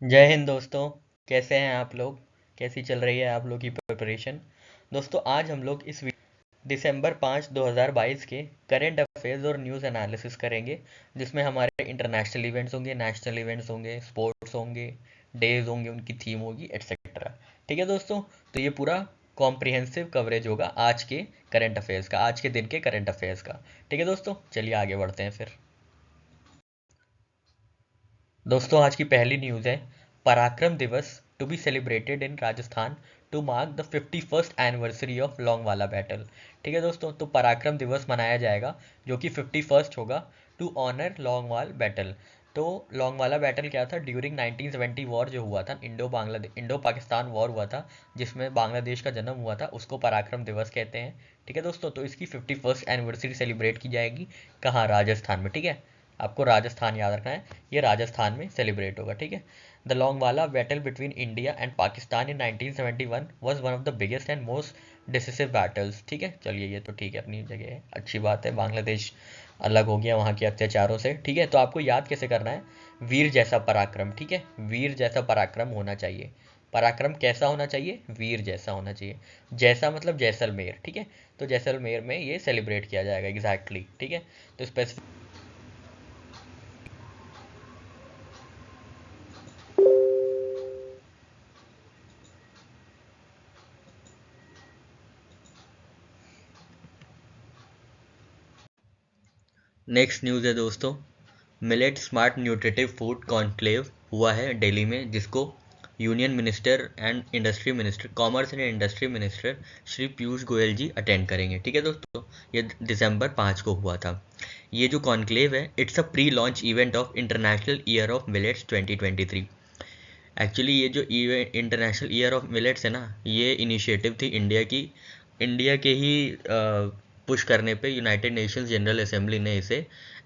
जय हिंद दोस्तों। कैसे हैं आप लोग? कैसी चल रही है आप लोग की प्रिपरेशन? दोस्तों आज हम लोग दिसंबर 5 2022 के करंट अफेयर्स और न्यूज़ एनालिसिस करेंगे, जिसमें हमारे इंटरनेशनल इवेंट्स होंगे, नेशनल इवेंट्स होंगे, स्पोर्ट्स होंगे, डेज होंगे, उनकी थीम होगी, एट्सेट्रा। ठीक है दोस्तों, तो ये पूरा कॉम्प्रिहेंसिव कवरेज होगा आज के करंट अफेयर्स का, आज के दिन के करंट अफेयर्स का। ठीक है दोस्तों, चलिए आगे बढ़ते हैं फिर। दोस्तों आज की पहली न्यूज़ है Parakram Diwas to be celebrated in Rajasthan to mark the 51st anniversary of Longewala battle. ठीक है दोस्तों, तो पराक्रम दिवस मनाया जाएगा जो कि 51st होगा टू ऑनर लोंगवाल बैटल। तो लोंगवाला बैटल क्या था? ड्यूरिंग 1970 वॉर जो हुआ था, इंडो पाकिस्तान वॉर हुआ था, जिसमें बांग्लादेश का जन्म हुआ था, उसको पराक्रम दिवस कहते हैं। ठीक है दोस्तों, तो इसकी 51st एनिवर्सरी सेलिब्रेट की जाएगी। कहाँ? राजस्थान में। ठीक है, आपको राजस्थान याद रखना है, ये राजस्थान में सेलिब्रेट होगा। ठीक है, the Longewala battle between India and Pakistan in 1971 was one of the biggest and most decisive battles. ठीक है, चलिए ये तो ठीक है, अपनी जगह है, अच्छी बात है। बांग्लादेश अलग हो गया वहाँ के अत्याचारों से। ठीक है, तो आपको याद कैसे करना है? वीर जैसा पराक्रम। ठीक है, वीर जैसा पराक्रम होना चाहिए। पराक्रम कैसा होना चाहिए? वीर जैसा होना चाहिए। जैसा मतलब जैसलमेर। ठीक है, तो जैसलमेर में ये सेलिब्रेट किया जाएगा एग्जैक्टली। ठीक है, तो स्पेसिफिक नेक्स्ट न्यूज़ है दोस्तों, millet smart nutritive food conclave हुआ है दिल्ली में, जिसको union minister and industry minister, commerce and industry minister Shri Piyush Goyal ji attend करेंगे। ठीक है दोस्तों, ये दिसंबर 5 को हुआ था। ये जो कॉन्क्लेव है, it's a pre launch event of international year of millets 2023। Actually ये जो event international year of millets है ना, ये इनिशिएटिव थी इंडिया के ही पुश करने पे यूनाइटेड नेशंस जनरल असेंबली ने इसे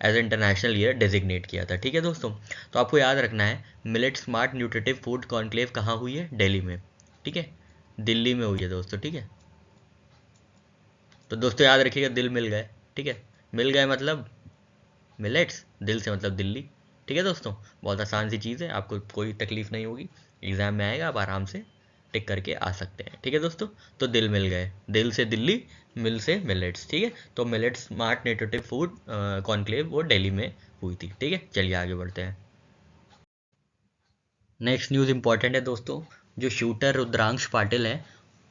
एज इंटरनेशनल ईयर डेजिग्नेट किया था। ठीक है दोस्तों, तो आपको याद रखना है, millet smart nutritive food conclave कहाँ हुई है? दिल्ली में। ठीक है, दिल्ली में हुई है दोस्तों। ठीक है, तो दोस्तों याद रखिएगा, दिल मिल गए। ठीक है, मिल गए मतलब मिलेट्स, दिल से मतलब दिल्ली। ठीक है दोस्तों, बहुत आसान सी चीज़ है, आपको कोई तकलीफ नहीं होगी, एग्ज़ाम में आएगा, आप आराम से टिक करके आ सकते हैं। ठीक है दोस्तों, तो दिल मिल गए, दिल से दिल्ली, मिल से मिलेट्स। ठीक है, तो millets smart nutritive food conclave वो दिल्ली में हुई थी। ठीक है, चलिए आगे बढ़ते हैं। नेक्स्ट न्यूज़ इंपॉर्टेंट है दोस्तों, जो शूटर रुद्रांश पाटिल है,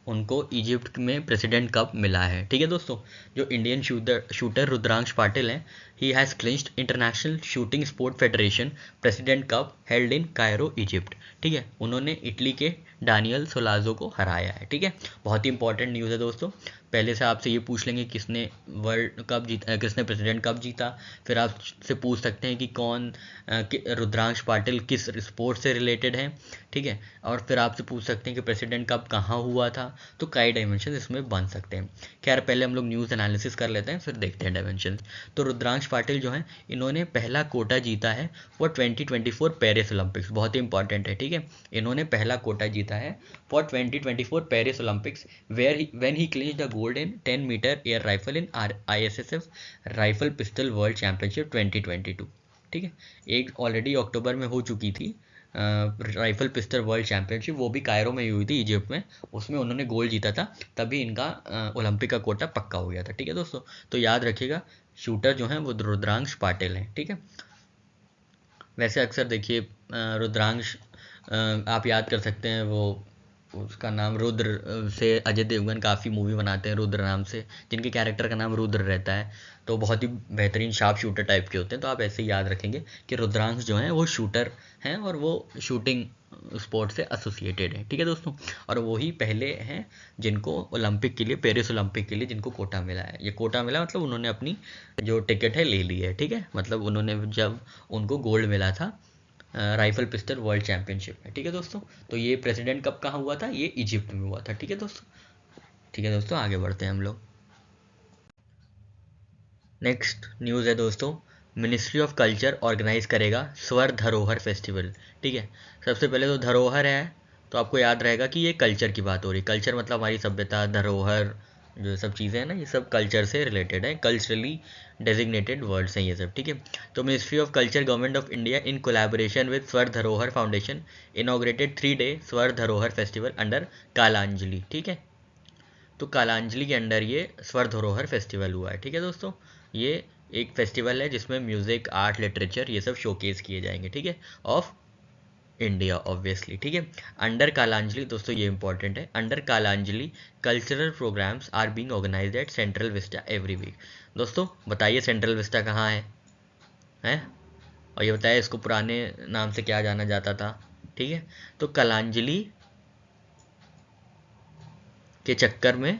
उनको इजिप्ट में प्रेसिडेंट कप मिला है। ठीक है दोस्तों, जो इंडियन शूटर रुद्रांश पाटिल हैं, he has clinched international shooting sport federation president cup held in Cairo Egypt. ठीक है, उन्होंने इटली के डानियल सोलाजो को हराया है। ठीक है, बहुत ही इंपॉर्टेंट न्यूज़ है दोस्तों। पहले से आपसे ये पूछ लेंगे किसने वर्ल्ड कप जीता, किसने प्रेसिडेंट कप जीता। फिर आपसे पूछ सकते हैं कि रुद्रांश पाटिल किस स्पोर्ट से रिलेटेड है। ठीक है, और फिर आपसे पूछ सकते हैं कि प्रेसिडेंट कप कहाँ हुआ था। तो कई डायमेंशन इसमें बन सकते हैं। खैर पहले हम लोग न्यूज़ एनालिसिस कर लेते हैं, फिर देखते हैं डायमेंशन। तो रुद्रांश पाटिल जो हैं, इन्होंने पहला कोटा जीता है फॉर 2024 पेरिस ओलंपिक्स। बहुत ही इंपॉर्टेंट है। ठीक है, इन्होंने पहला कोटा जीता है for 2024 Paris Olympics, when he clinch the gold in 10 metre air rifle in ISSF rifle pistol world championship 2022। ठीक है, एक ऑलरेडी अक्टूबर में हो चुकी थी राइफल पिस्टल वर्ल्ड चैंपियनशिप, वो भी कायरो में ही हुई थी, इजिप्ट में। उसमें उन्होंने गोल्ड जीता था, तभी इनका ओलंपिक का कोटा पक्का हो गया था। ठीक है दोस्तों, तो याद रखिएगा, शूटर जो हैं वो रुद्रांश पाटिल हैं। ठीक है, वैसे अक्सर देखिए रुद्रांश आप याद कर सकते हैं, वो उसका नाम रुद्र से अजय देवगन काफ़ी मूवी बनाते हैं रुद्र नाम से, जिनके कैरेक्टर का नाम रुद्र रहता है। तो बहुत ही बेहतरीन शार्प शूटर टाइप के होते हैं, तो आप ऐसे ही याद रखेंगे कि रुद्रांश जो हैं वो शूटर हैं, और वो शूटिंग स्पोर्ट से एसोसिएटेड है। ठीक है दोस्तों, और वही पहले हैं जिनको ओलंपिक के लिए, पेरिस ओलंपिक के लिए जिनको कोटा मिला है। ये कोटा मिला मतलब उन्होंने अपनी जो टिकट है ले ली है। ठीक है, मतलब उन्होंने जब उनको गोल्ड मिला था राइफल पिस्टल वर्ल्ड चैंपियनशिप में। ठीक है दोस्तों, तो ये प्रेसिडेंट कब कहाँ हुआ था? ये इजिप्ट में हुआ था। ठीक है दोस्तों, ठीक है दोस्तों, आगे बढ़ते हैं हम लोग। नेक्स्ट न्यूज़ है दोस्तों, मिनिस्ट्री ऑफ कल्चर ऑर्गेनाइज करेगा स्वर धरोहर फेस्टिवल। ठीक है, सबसे पहले तो धरोहर है, तो आपको याद रहेगा कि ये कल्चर की बात हो रही है। कल्चर मतलब हमारी सभ्यता, धरोहर, जो सब चीज़ें हैं ना, ये सब कल्चर से रिलेटेड है, कल्चरली डेजिग्नेटेड वर्ड्स हैं ये सब, ठीक है। तो ministry of culture government of India in collaboration with स्वर धरोहर फाउंडेशन इनॉग्रेटेड 3-day स्वर धरोहर फेस्टिवल अंडर कालांजलि, ठीक है। तो कालांजलि के अंडर ये स्वर धरोहर फेस्टिवल हुआ है, ठीक है दोस्तों। ये एक फेस्टिवल है जिसमें म्यूज़िक, आर्ट, लिटरेचर ये सब शोकेस किए जाएंगे, ठीक है, ऑफ इंडिया ऑब्वियसली, ठीक है। अंडर कालांजलि दोस्तों ये इंपॉर्टेंट है, under Kalanjali cultural programs are being organised at Central Vista every week. दोस्तों बताइए सेंट्रल विस्टा कहाँ है, हैं? और ये बताइए इसको पुराने नाम से क्या जाना जाता था, ठीक है। तो कालांजलि के चक्कर में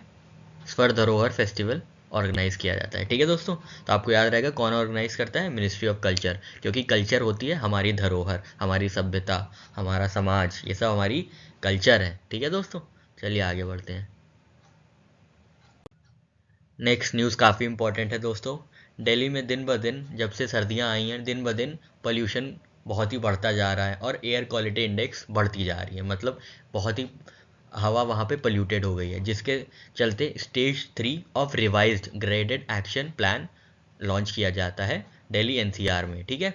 स्वर धरोहर फेस्टिवल ऑर्गेनाइज किया जाता है, ठीक है दोस्तों। तो आपको याद रहेगा कौन ऑर्गेनाइज करता है, मिनिस्ट्री ऑफ कल्चर, क्योंकि कल्चर होती है हमारी धरोहर, हमारी सभ्यता, हमारा समाज, ये सब हमारी कल्चर है, ठीक है दोस्तों। चलिए आगे बढ़ते हैं। नेक्स्ट न्यूज़ काफ़ी इंपॉर्टेंट है दोस्तों। दिल्ली में दिन ब दिन जब से सर्दियाँ आई हैं, दिन ब दिन पोल्यूशन बहुत ही बढ़ता जा रहा है और एयर क्वालिटी इंडेक्स बढ़ती जा रही है, मतलब बहुत ही हवा वहाँ पे पोल्यूटेड हो गई है, जिसके चलते stage 3 of revised graded action plan launch किया जाता है दिल्ली एनसीआर में, ठीक है।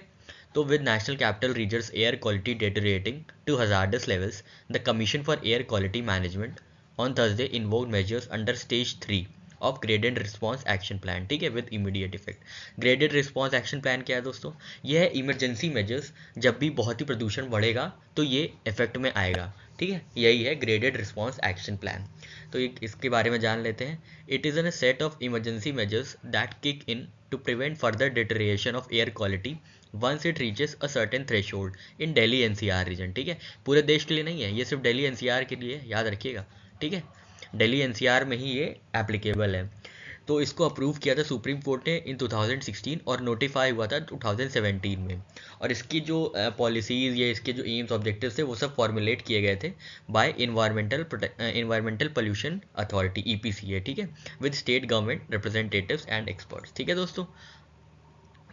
तो with national capital region's air quality deteriorating to hazardous levels, the commission for air quality management on Thursday invoked measures under stage 3 of graded response action plan, ठीक है, with immediate effect. Graded response action plan क्या है दोस्तों? यह है emergency measures, जब भी बहुत ही प्रदूषण बढ़ेगा तो ये इफेक्ट में आएगा, ठीक है, यही है ग्रेडेड रिस्पॉन्स एक्शन प्लान। तो इसके बारे में जान लेते हैं। It is an set of emergency measures that kick in to prevent further deterioration of air quality once it reaches a certain threshold in Delhi NCR region, ठीक है। पूरे देश के लिए नहीं है, ये सिर्फ दिल्ली एनसीआर के लिए, याद रखिएगा, ठीक है। दिल्ली एनसीआर में ही ये एप्लीकेबल है। तो इसको अप्रूव किया था सुप्रीम कोर्ट ने इन 2016 और नोटिफाई हुआ था 2017 में। और इसकी जो पॉलिसीज़ या इसके जो एम्स ऑब्जेक्टिव्स थे वो सब फॉर्मुलेट किए गए थे by environmental pollution authority EPCA, ठीक है, with state government representatives and experts, ठीक है दोस्तों।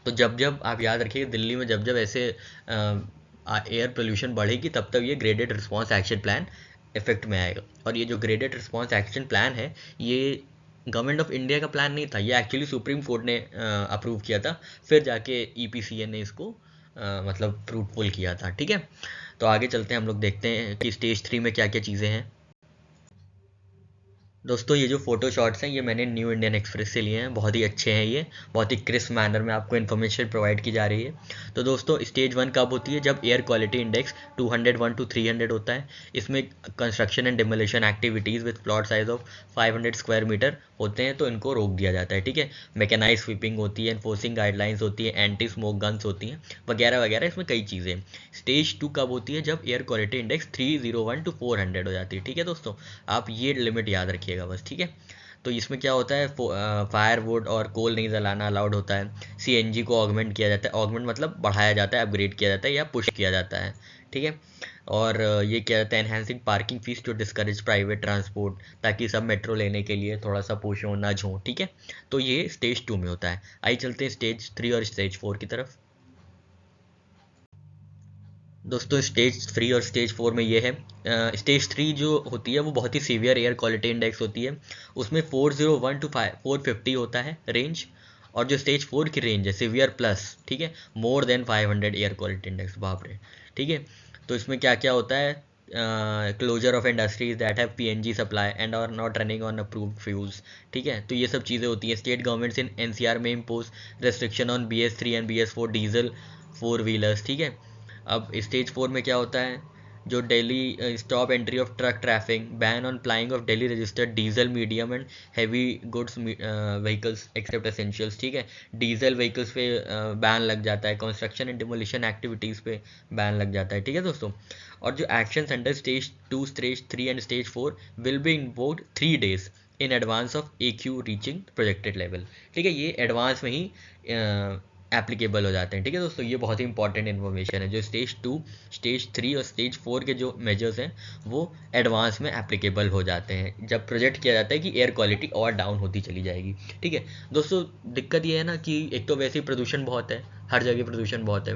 तो जब जब आप याद रखिए दिल्ली में जब जब ऐसे एयर पोल्यूशन बढ़ेगी तब तब ये graded response action plan effect में आएगा। और ये जो ग्रेडेड रिस्पॉन्स एक्शन प्लान है ये गवर्नमेंट ऑफ इंडिया का प्लान नहीं था, ये एक्चुअली सुप्रीम कोर्ट ने अप्रूव किया था, फिर जाके EPCA ने इसको मतलब फ्रूटफुल किया था, ठीक है। तो आगे चलते हैं, हम लोग देखते हैं कि स्टेज 3 में क्या क्या चीज़ें हैं। दोस्तों ये जो फोटो शॉट्स हैं ये मैंने न्यू इंडियन एक्सप्रेस से लिए हैं, बहुत ही अच्छे हैं, ये बहुत ही क्रिस्प मैनर में आपको इन्फॉर्मेशन प्रोवाइड की जा रही है। तो दोस्तों स्टेज 1 कब होती है? जब एयर क्वालिटी इंडेक्स 201 to 300 होता है। इसमें construction and demolition activities with plot size of 500 square metre होते हैं, तो इनको रोक दिया जाता है, ठीक है। मैकेनाइज स्वीपिंग होती है, एनफोर्सिंग गाइडलाइंस होती है, एंटी स्मोक गन्स होती हैं, वगैरह वगैरह, इसमें कई चीज़ें। स्टेज 2 कब होती है? जब एयर क्वालिटी इंडेक्स 301 to 400 हो जाती है, ठीक है दोस्तों। आप ये लिमिट याद रखिएगा बस, ठीक है। तो इसमें क्या होता है, फायरवुड और कोल नहीं जलाना अलाउड होता है। CNG को ऑगमेंट किया जाता है, ऑगमेंट मतलब बढ़ाया जाता है, अपग्रेड किया जाता है या पुश किया जाता है, ठीक है। और ये क्या होता है, enhancing parking fees to discourage private transport, ताकि सब मेट्रो लेने के लिए थोड़ा सा पुश हो नज हो, ठीक है। तो ये स्टेज 2 में होता है। आइए चलते हैं स्टेज 3 और स्टेज 4 की तरफ। दोस्तों स्टेज 3 और स्टेज 4 में ये है, स्टेज 3 जो होती है वो बहुत ही सीवियर एयर क्वालिटी इंडेक्स होती है, उसमें 401 to 450 होता है रेंज। और जो स्टेज 4 की रेंज है सीवियर प्लस, ठीक है, more than 500 air quality index, बाप रे, ठीक है। तो इसमें क्या क्या होता है, closure of industries that have PNG supply and are not running on approved fuels, ठीक है। तो ये सब चीज़ें होती हैं। स्टेट गवर्नमेंट्स इन NCR में impose restriction on BS3 and BS4 diesel 4 wheelers, ठीक है। अब स्टेज 4 में क्या होता है, जो daily stop entry of truck traffic, ban on plying of daily registered diesel medium and heavy goods vehicles except essentials, ठीक है। डीजल व्हीकल्स पे बैन लग जाता है, कंस्ट्रक्शन एंड डिमोलिशन एक्टिविटीज़ पे बैन लग जाता है, ठीक है दोस्तों। और जो action under stage 2, stage 3 and stage 4 will be invoked 3 days in advance of AQ reaching projected level, ठीक है। ये एडवांस में ही एप्लीकेबल हो जाते हैं, ठीक है दोस्तों। ये बहुत ही इंपॉर्टेंट इन्फॉर्मेशन है, जो स्टेज 2, स्टेज 3 और स्टेज 4 के जो मेजर्स हैं वो एडवांस में एप्लीकेबल हो जाते हैं जब प्रोजेक्ट किया जाता है कि एयर क्वालिटी और डाउन होती चली जाएगी, ठीक है दोस्तों। दिक्कत ये है ना कि एक तो वैसे ही प्रदूषण बहुत है, हर जगह प्रदूषण बहुत है,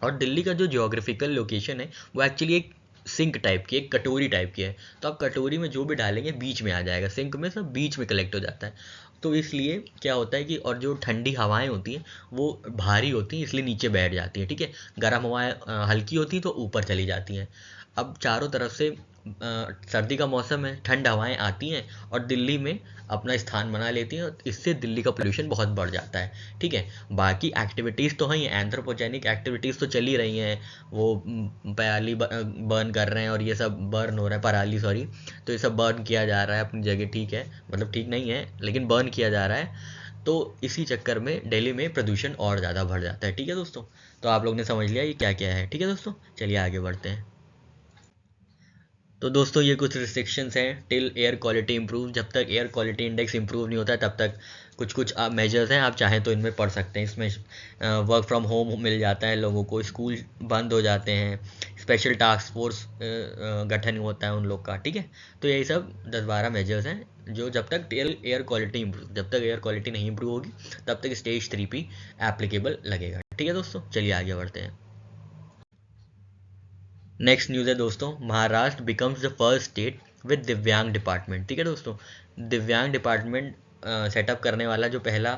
और दिल्ली का जो जियोग्राफिकल लोकेशन है वो एक्चुअली एक सिंक टाइप की है, कटोरी टाइप की है, तो आप कटोरी में जो भी डालेंगे बीच में आ जाएगा, सिंक में सब बीच में कलेक्ट हो जाता है। तो इसलिए क्या होता है कि, और जो ठंडी हवाएं होती हैं वो भारी होती हैं इसलिए नीचे बैठ जाती हैं, ठीक है। गर्म हवाएं हल्की होती हैं तो ऊपर चली जाती हैं। अब चारों तरफ से सर्दी का मौसम है, ठंड हवाएं आती हैं और दिल्ली में अपना स्थान बना लेती हैं, और इससे दिल्ली का पोल्यूशन बहुत बढ़ जाता है, ठीक है। बाकी एक्टिविटीज़ तो हैं, एंथ्रोपोजेनिक एक्टिविटीज़ तो चल ही रही हैं, वो पराली बर्न कर रहे हैं और ये सब बर्न हो रहा है, पराली सॉरी, तो ये सब बर्न किया जा रहा है अपनी जगह, ठीक है, मतलब ठीक नहीं है लेकिन बर्न किया जा रहा है। तो इसी चक्कर में दिल्ली में प्रदूषण और ज़्यादा बढ़ जाता है, ठीक है दोस्तों। तो आप लोग ने समझ लिया ये क्या क्या है, ठीक है दोस्तों। चलिए आगे बढ़ते हैं। तो दोस्तों ये कुछ रिस्ट्रिक्शंस हैं टिल एयर क्वालिटी इंप्रूव, जब तक एयर क्वालिटी इंडेक्स इंप्रूव नहीं होता है तब तक कुछ कुछ मेजर्स हैं, आप चाहें तो इनमें पढ़ सकते हैं। इसमें वर्क फ्रॉम होम मिल जाता है लोगों को, स्कूल बंद हो जाते हैं, स्पेशल टास्क फोर्स गठन होता है उन लोग का, ठीक है। तो यही सब 10-12 मेजर्स हैं जो जब तक एयर क्वालिटी इंप्रूव, जब तक एयर क्वालिटी नहीं इंप्रूव होगी तब तक स्टेज 3 पे एप्लीकेबल लगेगा, ठीक है दोस्तों। चलिए आगे बढ़ते हैं। नेक्स्ट न्यूज़ है दोस्तों, Maharashtra becomes the first state with दिव्यांग डिपार्टमेंट, ठीक है दोस्तों। दिव्यांग डिपार्टमेंट सेटअप करने वाला जो पहला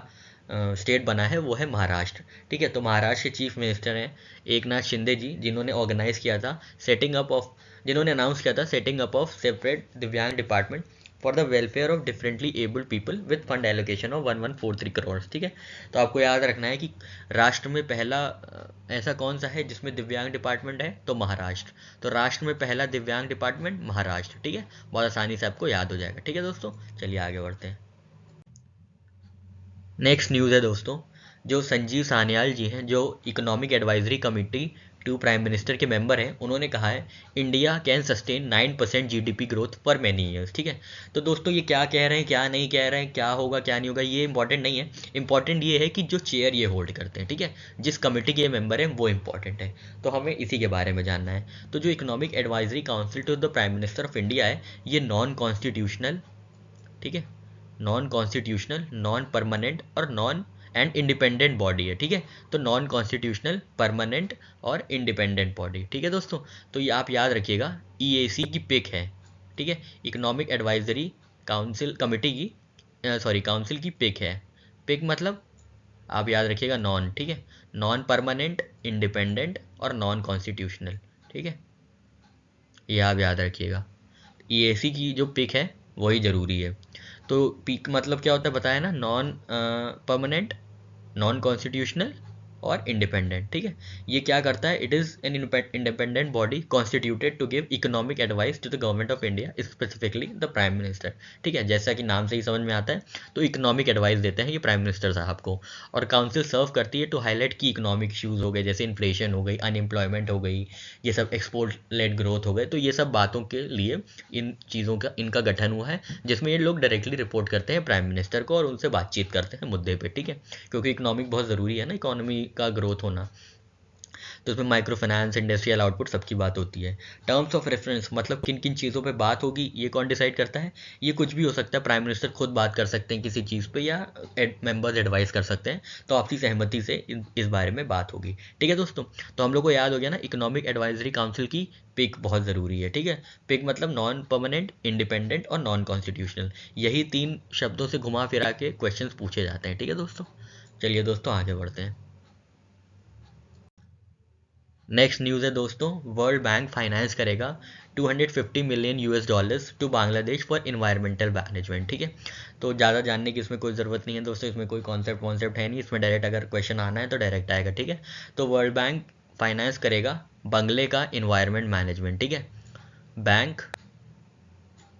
स्टेट बना है वो है महाराष्ट्र, ठीक है। तो महाराष्ट्र के चीफ मिनिस्टर हैं एक नाथ शिंदे जी, जिन्होंने ऑर्गेनाइज किया था सेटिंग अप ऑफ, जिन्होंने अनाउंस किया था सेटिंग अप ऑफ सेपरेट दिव्यांग department for the welfare of differently abled people with fund allocation of 1143 crore, ठीक है। तो आपको याद रखना है कि राष्ट्र में पहला ऐसा कौन सा है जिसमें दिव्यांग डिपार्टमेंट है, तो महाराष्ट्र। तो राष्ट्र में पहला दिव्यांग डिपार्टमेंट महाराष्ट्र, ठीक है। बहुत आसानी से आपको याद हो जाएगा, ठीक है दोस्तों। चलिए आगे बढ़ते हैं। नेक्स्ट न्यूज़ है दोस्तों, जो संजीव सान्याल जी हैं जो economic advisory committee to prime minister के मेंबर हैं, उन्होंने कहा है India can sustain 9% GDP growth for many years, ठीक है। तो दोस्तों ये क्या कह रहे हैं क्या नहीं कह रहे हैं, क्या होगा क्या नहीं होगा, ये इंपॉर्टेंट नहीं है। इंपॉर्टेंट ये है कि जो चेयर ये होल्ड करते हैं, ठीक है, जिस कमेटी के ये मेंबर हैं वो इंपॉर्टेंट है, तो हमें इसी के बारे में जानना है। तो जो economic advisory council to the prime minister of India है, ये नॉन कॉन्स्टिट्यूशनल, ठीक है, नॉन कॉन्स्टिट्यूशनल, नॉन परमानेंट और नॉन एंड इंडिपेंडेंट बॉडी है, ठीक है। तो नॉन कॉन्स्टिट्यूशनल, परमानेंट और इंडिपेंडेंट बॉडी, ठीक है दोस्तों। तो ये आप याद रखिएगा, ईएसी की पिक है, ठीक है, इकोनॉमिक एडवाइजरी काउंसिल कमेटी की, सॉरी काउंसिल की पिक है। पिक मतलब आप याद रखिएगा नॉन, ठीक है, नॉन परमानेंट, इंडिपेंडेंट और नॉन कॉन्स्टिट्यूशनल, ठीक है, ये आप याद रखिएगा। ईएसी की जो पिक है वही ज़रूरी है। तो पिक मतलब क्या होता है बताया ना, नॉन परमानेंट, नॉन कॉन्स्टिट्यूशनल और इंडिपेंडेंट, ठीक है। ये क्या करता है, it is an independent body constituted to give economic advice to the government of India, specifically the prime minister, ठीक है। जैसा कि नाम से ही समझ में आता है, तो इकोनॉमिक एडवाइस देते हैं ये प्राइम मिनिस्टर साहब को। और काउंसिल सर्व करती है टू हाईलाइट की इकोनॉमिक इशूज़ हो गए, जैसे इन्फ्लेशन हो गई, अनएम्प्लॉयमेंट हो गई, ये सब एक्सपोर्ट लेड ग्रोथ हो गए, तो ये सब बातों के लिए इन चीज़ों का इनका गठन हुआ है, जिसमें ये लोग डायरेक्टली रिपोर्ट करते हैं प्राइम मिनिस्टर को और उनसे बातचीत करते हैं मुद्दे पे, ठीक है। क्योंकि इकोनॉमिक बहुत ज़रूरी है ना, इकोनॉमी का ग्रोथ होना, तो उसमें माइक्रो फाइनेंस, इंडस्ट्रियल आउटपुट सबकी बात होती है। टर्म्स ऑफ रेफरेंस मतलब किन किन चीज़ों पे बात होगी, ये कौन डिसाइड करता है, ये कुछ भी हो सकता है, प्राइम मिनिस्टर खुद बात कर सकते हैं किसी चीज़ पे या मेंबर्स एडवाइस कर सकते हैं, तो आपसी सहमति से इस बारे में बात होगी, ठीक है दोस्तों। तो हम लोग को याद हो गया ना, इकोनॉमिक एडवाइजरी काउंसिल की पिक बहुत ज़रूरी है, ठीक है। पिक मतलब नॉन परमानेंट, इंडिपेंडेंट और नॉन कॉन्स्टिट्यूशनल, यही 3 शब्दों से घुमा फिरा के क्वेश्चन पूछे जाते हैं, ठीक है दोस्तों। चलिए दोस्तों आगे बढ़ते हैं। नेक्स्ट न्यूज़ है दोस्तों, वर्ल्ड बैंक फाइनेंस करेगा 250 million US dollars to Bangladesh for environmental management, ठीक है। तो ज़्यादा जानने की इसमें कोई ज़रूरत नहीं है दोस्तों, इसमें कोई कॉन्सेप्ट है नहीं, इसमें डायरेक्ट अगर क्वेश्चन आना है तो डायरेक्ट आएगा, ठीक है। तो वर्ल्ड बैंक फाइनेंस करेगा बंगले का इन्वायरमेंट मैनेजमेंट, ठीक है। बैंक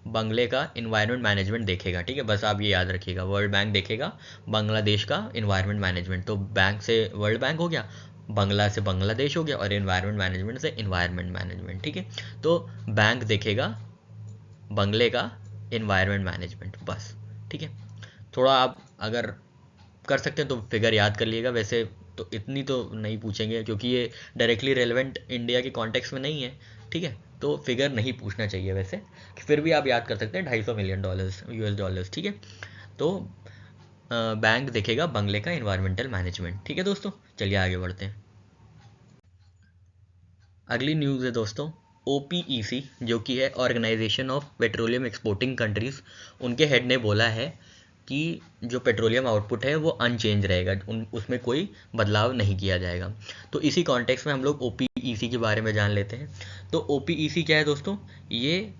बंगले का इन्वायरमेंट मैनेजमेंट देखेगा, ठीक है, बस आप ये याद रखिएगा, वर्ल्ड बैंक देखेगा बांग्लादेश का इन्वायरमेंट मैनेजमेंट। तो बैंक से वर्ल्ड बैंक हो गया, बांग्ला से बांग्लादेश हो गया और इन्वायरमेंट मैनेजमेंट से इन्वायरमेंट मैनेजमेंट, ठीक है। तो बैंक देखेगा बंगले का इन्वायरमेंट मैनेजमेंट, बस, ठीक है। थोड़ा आप अगर कर सकते हैं तो फिगर याद कर लीजिएगा, वैसे तो इतनी तो नहीं पूछेंगे क्योंकि ये डायरेक्टली रेलेवेंट इंडिया के कॉन्टेक्स्ट में नहीं है, ठीक है। तो फिगर नहीं पूछना चाहिए वैसे, फिर भी आप याद कर सकते हैं 250 मिलियन डॉलर्स यूएस डॉलर्स, ठीक है। तो बैंक देखेगा बंगले का इन्वायरमेंटल मैनेजमेंट, ठीक है दोस्तों। चलिए आगे बढ़ते हैं। अगली न्यूज़ है दोस्तों, OPEC जो कि है organisation of petroleum exporting countries, उनके हेड ने बोला है कि जो पेट्रोलियम आउटपुट है वो अनचेंज रहेगा, उसमें कोई बदलाव नहीं किया जाएगा। तो इसी कॉन्टेक्स्ट में हम लोग OPEC के बारे में जान लेते हैं। तो OPEC क्या है दोस्तों? ये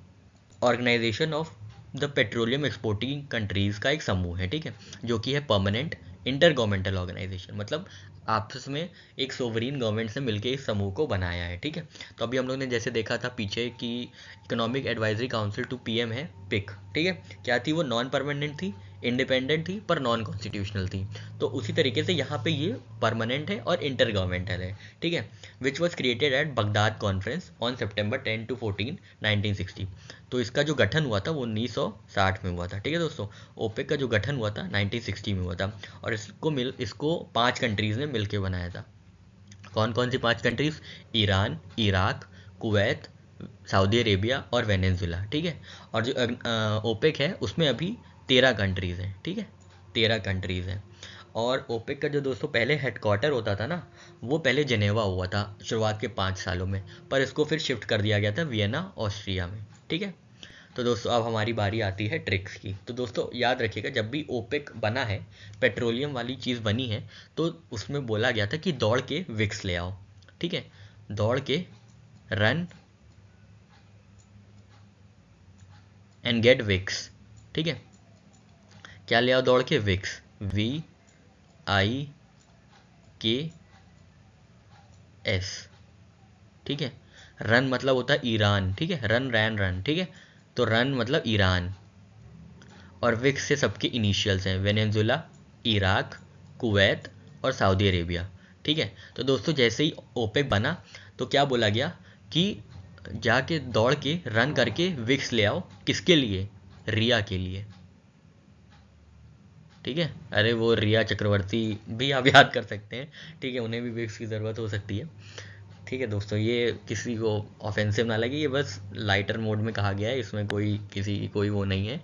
organisation of the petroleum exporting countries का एक समूह है, ठीक है, जो कि है परमानेंट इंटर गवर्नमेंटल ऑर्गेनाइजेशन, मतलब आपस में एक सोवरीन गवर्नमेंट से मिलकर इस समूह को बनाया है, ठीक है। तो अभी हम लोग ने जैसे देखा था पीछे कि economic advisory council to PM है पिक, ठीक है, क्या थी वो? नॉन परमानेंट थी, इंडिपेंडेंट थी, पर नॉन कॉन्स्टिट्यूशनल थी। तो उसी तरीके से यहाँ पे ये परमानेंट है और इंटर गवर्नमेंटल है, ठीक है, which was created at Baghdad conference on September 10 to 14 1960। तो इसका जो गठन हुआ था वो 1960 में हुआ था, ठीक है दोस्तों। ओपेक का जो गठन हुआ था 1960 में हुआ था, और इसको 5 कंट्रीज़ ने मिलकर बनाया था। कौन कौन सी 5 countries? Iran, Iraq, Kuwait, Saudi Arabia और वेनेजुएला, ठीक है। और जो ओपेक है उसमें अभी 13 कंट्रीज़ हैं, ठीक है, 13 कंट्रीज़ हैं। और ओपेक का जो दोस्तों पहले हेडक्वार्टर होता था ना, वो पहले जेनेवा हुआ था शुरुआत के 5 सालों में, पर इसको फिर शिफ्ट कर दिया गया था वियना, ऑस्ट्रिया में, ठीक है। तो दोस्तों अब हमारी बारी आती है ट्रिक्स की। तो दोस्तों याद रखिएगा, जब भी ओपेक बना है, पेट्रोलियम वाली चीज़ बनी है, तो उसमें बोला गया था कि दौड़ के विक्स ले आओ, ठीक है, दौड़ के रन एंड गेट विक्स, ठीक है। क्या ले आओ? दौड़ के विक्स, VIKS, ठीक है। रन मतलब होता है ईरान, ठीक है, रन, ठीक है। तो रन मतलब ईरान, और विक्स से सबके इनिशियल्स हैं, वेनेजुएला, इराक, कुवैत और सऊदी अरेबिया, ठीक है। तो दोस्तों जैसे ही ओपेक बना तो क्या बोला गया कि जाके दौड़ के रन करके विक्स ले आओ, किसके लिए? रिया के लिए, ठीक है। अरे वो रिया चक्रवर्ती भी आप याद कर सकते हैं, ठीक है, उन्हें भी विक्स की ज़रूरत हो सकती है, ठीक है दोस्तों। ये किसी को ऑफेंसिव ना लगे, ये बस लाइटर मोड में कहा गया है, इसमें किसी की कोई वो नहीं है,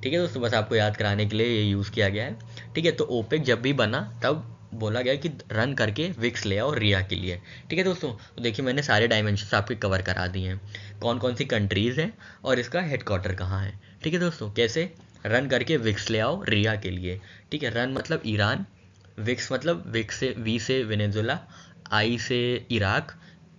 ठीक है दोस्तों, बस आपको याद कराने के लिए ये यूज़ किया गया है, ठीक है। तो ओपेक जब भी बना तब बोला गया कि रन करके विक्स ले आओ रिया के लिए, ठीक है दोस्तों। तो देखिए मैंने सारे डायमेंशंस आपके कवर करा दिए हैं, कौन कौन सी कंट्रीज़ हैं और इसका हेडक्वार्टर कहाँ है, ठीक है दोस्तों। कैसे? रन करके विक्स ले आओ रिया के लिए, ठीक है। रन मतलब ईरान, विक्स मतलब विक्स से वी से वेनेजुएला, आई से इराक,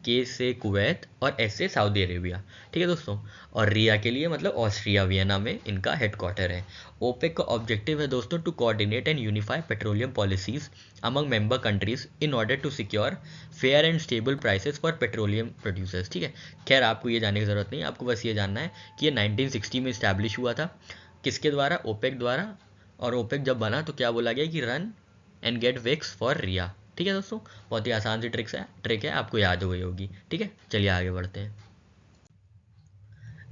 के से कुवैत और एस से सऊदी अरेबिया, ठीक है दोस्तों। और रिया के लिए मतलब ऑस्ट्रिया, वियना में इनका हेडक्वार्टर है। ओपेक का ऑब्जेक्टिव है दोस्तों to coordinate and unify petroleum policies among member countries in order to secure fair and stable prices for petroleum producers, ठीक है। खैर आपको ये जानने की ज़रूरत नहीं है, आपको बस ये जानना है कि ये 1960 में इस्टेब्लिश हुआ था, किसके द्वारा? ओपेक द्वारा। और ओपेक जब बना तो क्या बोला गया कि run and get Vicks for Riya, ठीक है दोस्तों। बहुत ही आसान सी ट्रिक है, आपको याद हो गई होगी, ठीक है। चलिए आगे बढ़ते हैं।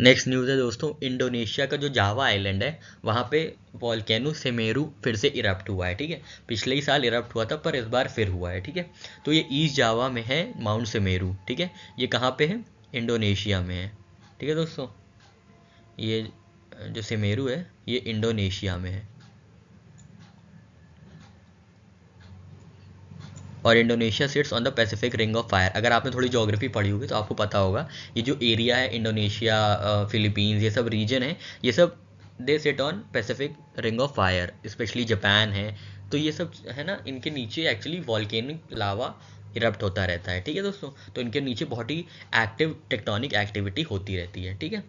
नेक्स्ट न्यूज़ है दोस्तों, इंडोनेशिया का जो जावा आइलैंड है वहाँ पे वॉल्केनो सेमेरू फिर से इरप्ट हुआ है, ठीक है। पिछले ही साल इरप्ट हुआ था पर इस बार फिर हुआ है, ठीक है। तो ये ईस्ट जावा में है माउंट सेमेरू, ठीक है। ये कहाँ पे है? इंडोनेशिया में है, ठीक है दोस्तों। ये जो सेमेरू है ये इंडोनेशिया में है, और Indonesia sits on the Pacific ring of fire. अगर आपने थोड़ी ज्योग्राफी पढ़ी होगी तो आपको पता होगा ये जो एरिया है इंडोनेशिया, फिलीपींस, ये सब रीजन है, ये सब they sit on Pacific ring of fire, specially Japan है। तो ये सब है ना, इनके नीचे एक्चुअली वॉल्केनिक लावा इरप्ट होता रहता है, ठीक है दोस्तों। तो इनके नीचे बहुत ही एक्टिव टेक्टोनिक एक्टिविटी होती रहती है, ठीक है।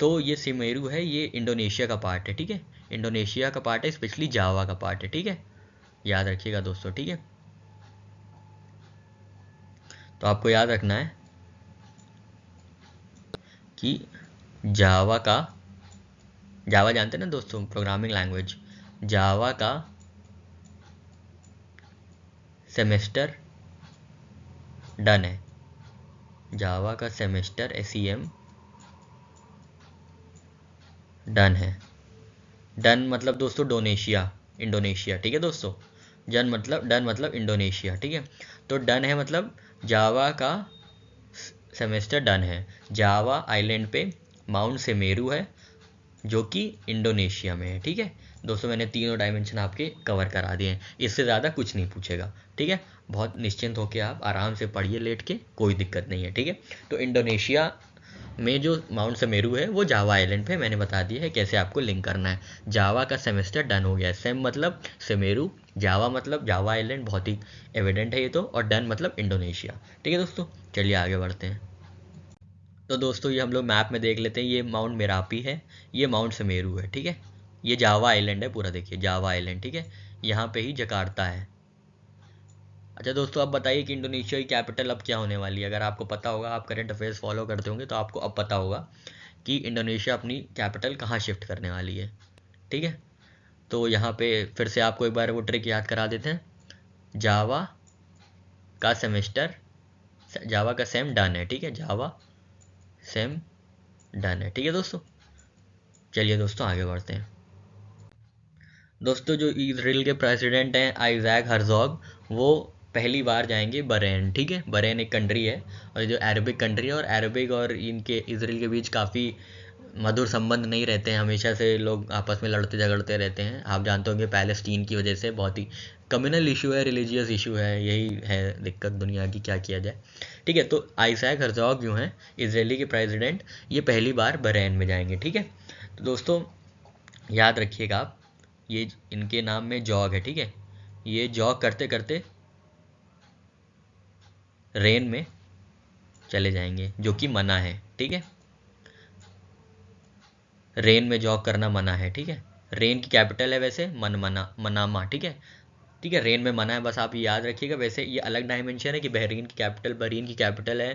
तो ये सिमेरू है, ये इंडोनेशिया का पार्ट है, ठीक है, इंडोनेशिया का पार्ट है, स्पेशली जावा का पार्ट है, ठीक है, याद रखिएगा दोस्तों, ठीक है। तो आपको याद रखना है कि जावा जानते हैं ना दोस्तों, प्रोग्रामिंग लैंग्वेज, जावा का सेमेस्टर डन है, जावा का सेमेस्टर SEM डन है। डन मतलब दोस्तों इंडोनेशिया, ठीक है दोस्तों। डन मतलब इंडोनेशिया, ठीक है। तो डन है मतलब जावा का सेमेस्टर डन है। जावा आइलैंड पे माउंट सेमेरू है जो कि इंडोनेशिया में है, ठीक है दोस्तों। मैंने तीनों डायमेंशन आपके कवर करा दिए हैं, इससे ज़्यादा कुछ नहीं पूछेगा, ठीक है। बहुत निश्चिंत होकर आप आराम से पढ़िए लेट के, कोई दिक्कत नहीं है, ठीक है। तो इंडोनेशिया में जो माउंट समेरू है वो जावा आइलैंड पे, मैंने बता दिया है कैसे आपको लिंक करना है। जावा का सेमेस्टर डन हो गया है। सेम मतलब समेरू, जावा मतलब जावा आइलैंड, बहुत ही एविडेंट है ये तो, और डन मतलब इंडोनेशिया। ठीक है दोस्तों, चलिए आगे बढ़ते हैं। तो दोस्तों ये हम लोग मैप में देख लेते हैं, ये माउंट मेरापी है, ये माउंट समेरू है। ठीक है, ये जावा आइलैंड है पूरा, देखिए जावा आइलैंड। ठीक है, यहाँ पे ही जकार्ता है। अच्छा दोस्तों, अब बताइए कि इंडोनेशिया की कैपिटल अब क्या होने वाली है। अगर आपको पता होगा, आप करंट अफेयर्स फॉलो करते होंगे, तो आपको अब पता होगा कि इंडोनेशिया अपनी कैपिटल कहाँ शिफ्ट करने वाली है। ठीक है, तो यहाँ पे फिर से आपको एक बार वो ट्रिक याद करा देते हैं। जावा का सेमेस्टर, जावा का सेम डन है। ठीक है, जावा सेम डन है। ठीक है दोस्तों, चलिए दोस्तों आगे बढ़ते हैं। दोस्तों जो इजराइल के प्रेसिडेंट हैं आइजैक हर्जोग, वो पहली बार जाएंगे बहरेन। ठीक है, बहरेन एक कंट्री है, और जो अरबिक कंट्री है, और अरबिक और इनके इजराइल के बीच काफ़ी मधुर संबंध नहीं रहते हैं, हमेशा से लोग आपस में लड़ते झगड़ते रहते हैं। आप जानते होंगे पैलेस्टीन की वजह से बहुत ही कम्युनल इशू है, रिलीजियस इशू है, यही है दिक्कत दुनिया की, क्या किया जाए। ठीक है, तो आइजैक हर्जोग जो हैं इजरायली के प्रेसिडेंट, ये पहली बार बहरेन में जाएंगे। ठीक है, तो दोस्तों याद रखिएगा आप, ये इनके नाम में जॉग है। ठीक है, ये जॉग करते करते रेन में चले जाएंगे, जो कि मना है। ठीक है, रेन में जॉग करना मना है। ठीक है, रेन की कैपिटल है वैसे मनामा। ठीक है, ठीक है, रेन में मना है, बस आप ये याद रखिएगा। वैसे ये अलग डायमेंशन है कि बहरीन की कैपिटल है